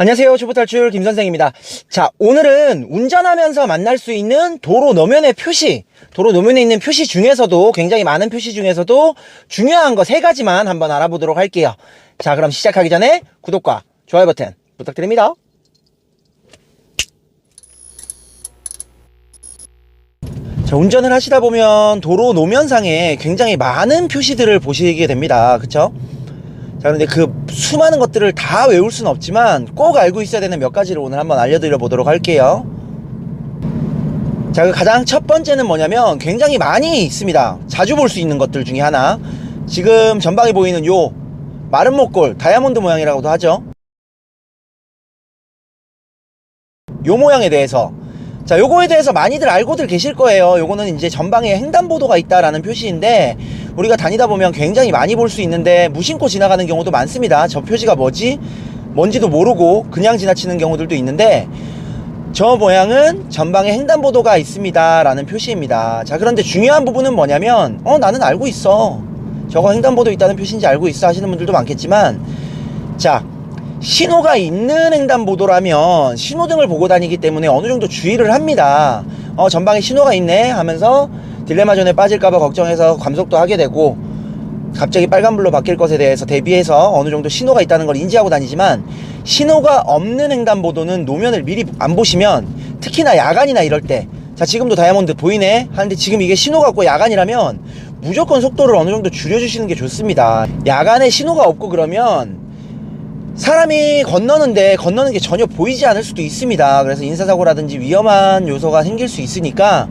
안녕하세요. 초보탈출 김선생입니다. 자, 오늘은 운전하면서 만날 수 있는 도로 노면의 표시, 도로 노면에 있는 표시 중에서도 굉장히 많은 표시 중에서도 중요한 거 3가지만 한번 알아보도록 할게요. 자, 그럼 시작하기 전에 구독과 좋아요 버튼 부탁드립니다. 자, 운전을 하시다 보면 도로 노면상에 굉장히 많은 표시들을 보시게 됩니다. 그쵸? 자, 그런데 그 수많은 것들을 다 외울 수는 없지만 꼭 알고 있어야 되는 몇 가지를 오늘 한번 알려드려 보도록 할게요. 자, 그 가장 첫 번째는 뭐냐면 굉장히 많이 있습니다. 자주 볼 수 있는 것들 중에 하나, 지금 전방에 보이는 요 마른 목골, 다이아몬드 모양이라고도 하죠. 요 모양에 대해서, 자, 요거에 대해서 많이들 알고들 계실 거예요. 요거는 이제 전방에 횡단보도가 있다라는 표시인데, 우리가 다니다 보면 굉장히 많이 볼 수 있는데 무심코 지나가는 경우도 많습니다. 저 표시가 뭔지도 모르고 그냥 지나치는 경우들도 있는데, 저 모양은 전방에 횡단보도가 있습니다 라는 표시입니다. 자, 그런데 중요한 부분은 뭐냐면 나는 알고 있어, 저거 횡단보도 있다는 표시인지 알고 있어 하시는 분들도 많겠지만, 자, 신호가 있는 횡단보도라면 신호등을 보고 다니기 때문에 어느 정도 주의를 합니다. 전방에 신호가 있네 하면서 딜레마 존에 빠질까봐 걱정해서 감속도 하게 되고, 갑자기 빨간불로 바뀔 것에 대해서 대비해서 어느 정도 신호가 있다는 걸 인지하고 다니지만, 신호가 없는 횡단보도는 노면을 미리 안 보시면, 특히나 야간이나 이럴 때, 자, 지금도 다이아몬드 보이네 하는데 지금 이게 신호가 없고 야간이라면 무조건 속도를 어느 정도 줄여주시는 게 좋습니다. 야간에 신호가 없고 그러면 사람이 건너는 게 전혀 보이지 않을 수도 있습니다. 그래서 인사사고라든지 위험한 요소가 생길 수 있으니까,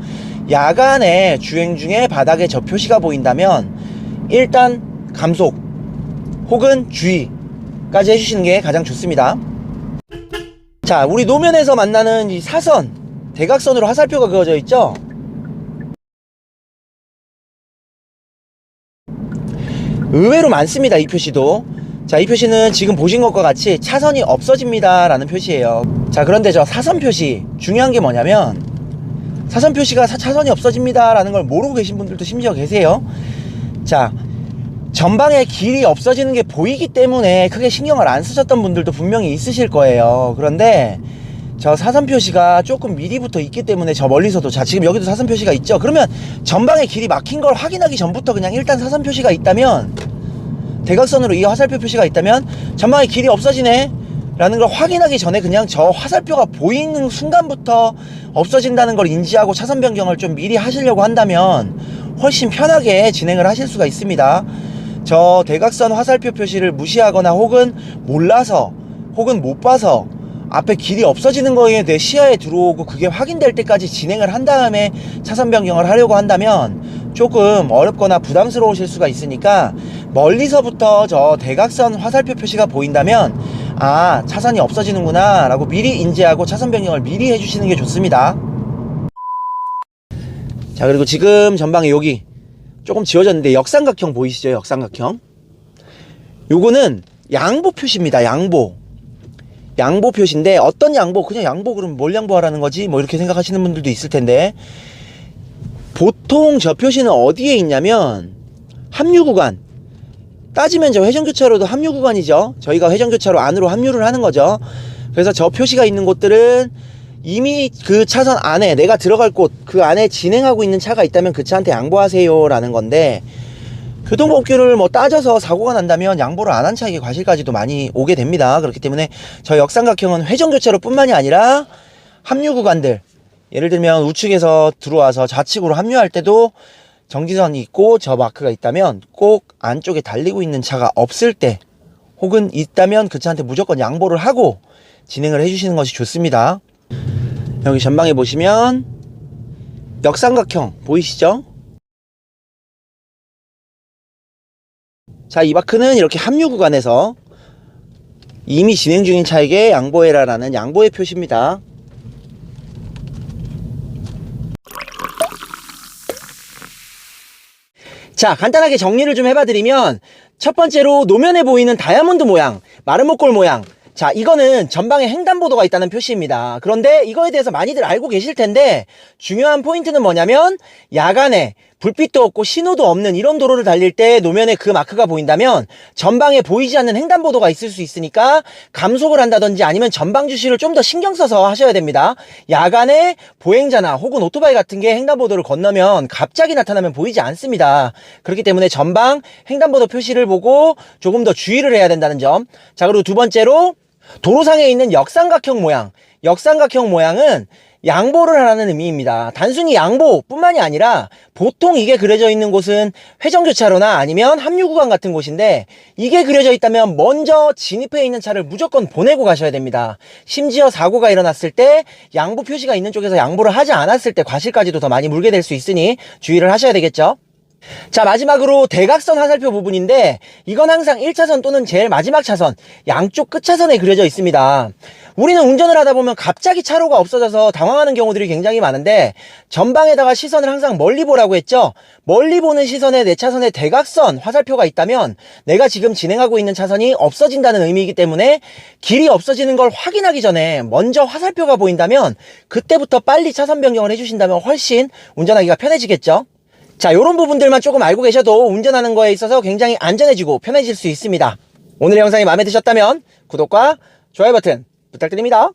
야간에 주행 중에 바닥에 저 표시가 보인다면 일단 감속 혹은 주의까지 해주시는 게 가장 좋습니다. 자, 우리 노면에서 만나는 이 사선, 대각선으로 화살표가 그어져 있죠. 의외로 많습니다, 이 표시도. 자, 이 표시는 지금 보신 것과 같이 차선이 없어집니다 라는 표시예요. 자, 그런데 저 사선 표시, 중요한 게 뭐냐면, 사선 표시가 차선이 없어집니다 라는 걸 모르고 계신 분들도 심지어 계세요. 자, 전방에 길이 없어지는 게 보이기 때문에 크게 신경을 안 쓰셨던 분들도 분명히 있으실 거예요. 그런데 저 사선 표시가 조금 미리부터 있기 때문에, 저 멀리서도, 자, 지금 여기도 사선 표시가 있죠. 그러면 전방에 길이 막힌 걸 확인하기 전부터 그냥 일단 사선 표시가 있다면, 대각선으로 이 화살표 표시가 있다면 전방에 길이 없어지네 라는 걸 확인하기 전에 그냥 저 화살표가 보이는 순간부터 없어진다는 걸 인지하고 차선 변경을 좀 미리 하시려고 한다면 훨씬 편하게 진행을 하실 수가 있습니다. 저 대각선 화살표 표시를 무시하거나 혹은 몰라서 혹은 못 봐서 앞에 길이 없어지는 거에 내 시야에 들어오고 그게 확인될 때까지 진행을 한 다음에 차선 변경을 하려고 한다면 조금 어렵거나 부담스러우실 수가 있으니까, 멀리서부터 저 대각선 화살표 표시가 보인다면 아, 차선이 없어지는구나 라고 미리 인지하고 차선 변경을 미리 해주시는 게 좋습니다. 자, 그리고 지금 전방에 여기 조금 지워졌는데 역삼각형 보이시죠? 역삼각형, 요거는 양보 표시입니다. 양보 표시인데, 어떤 양보, 그냥 양보, 그럼 뭘 양보하라는 거지? 뭐 이렇게 생각하시는 분들도 있을 텐데, 보통 저 표시는 어디에 있냐면 합류구간, 따지면 저 회전교차로도 합류구간이죠. 저희가 회전교차로 안으로 합류를 하는 거죠. 그래서 저 표시가 있는 곳들은 이미 그 차선 안에, 내가 들어갈 곳 그 안에 진행하고 있는 차가 있다면 그 차한테 양보하세요 라는 건데, 교통법규를 뭐 따져서 사고가 난다면 양보를 안 한 차에게 과실까지도 많이 오게 됩니다. 그렇기 때문에 저 역삼각형은 회전교차로 뿐만이 아니라 합류구간들, 예를 들면 우측에서 들어와서 좌측으로 합류할 때도 정지선이 있고 저 마크가 있다면 꼭 안쪽에 달리고 있는 차가 없을 때, 혹은 있다면 그 차한테 무조건 양보를 하고 진행을 해주시는 것이 좋습니다. 여기 전방에 보시면 역삼각형 보이시죠? 자, 이 마크는 이렇게 합류 구간에서 이미 진행 중인 차에게 양보해라 라는 양보의 표시입니다. 자, 간단하게 정리를 좀 해봐드리면, 첫 번째로 노면에 보이는 다이아몬드 모양, 마른 목골 모양, 자, 이거는 전방에 횡단보도가 있다는 표시입니다. 그런데 이거에 대해서 많이들 알고 계실 텐데, 중요한 포인트는 뭐냐면 야간에 불빛도 없고 신호도 없는 이런 도로를 달릴 때 노면에 그 마크가 보인다면 전방에 보이지 않는 횡단보도가 있을 수 있으니까 감속을 한다든지 아니면 전방 주시를 좀 더 신경 써서 하셔야 됩니다. 야간에 보행자나 혹은 오토바이 같은 게 횡단보도를 건너면 갑자기 나타나면 보이지 않습니다. 그렇기 때문에 전방 횡단보도 표시를 보고 조금 더 주의를 해야 된다는 점. 자, 그리고 두 번째로 도로상에 있는 역삼각형 모양. 역삼각형 모양은 양보를 하라는 의미입니다. 단순히 양보뿐만이 아니라 보통 이게 그려져 있는 곳은 회전교차로나 아니면 합류구간 같은 곳인데 이게 그려져 있다면 먼저 진입해 있는 차를 무조건 보내고 가셔야 됩니다. 심지어 사고가 일어났을 때 양보 표시가 있는 쪽에서 양보를 하지 않았을 때 과실까지도 더 많이 물게 될 수 있으니 주의를 하셔야 되겠죠. 자, 마지막으로 대각선 화살표 부분인데 이건 항상 1차선 또는 제일 마지막 차선 양쪽 끝차선에 그려져 있습니다. 우리는 운전을 하다 보면 갑자기 차로가 없어져서 당황하는 경우들이 굉장히 많은데 전방에다가 시선을 항상 멀리 보라고 했죠. 멀리 보는 시선에 내 차선에 대각선 화살표가 있다면 내가 지금 진행하고 있는 차선이 없어진다는 의미이기 때문에 길이 없어지는 걸 확인하기 전에 먼저 화살표가 보인다면 그때부터 빨리 차선 변경을 해주신다면 훨씬 운전하기가 편해지겠죠. 자, 요런 부분들만 조금 알고 계셔도 운전하는 거에 있어서 굉장히 안전해지고 편해질 수 있습니다. 오늘 영상이 마음에 드셨다면 구독과 좋아요 버튼 부탁드립니다.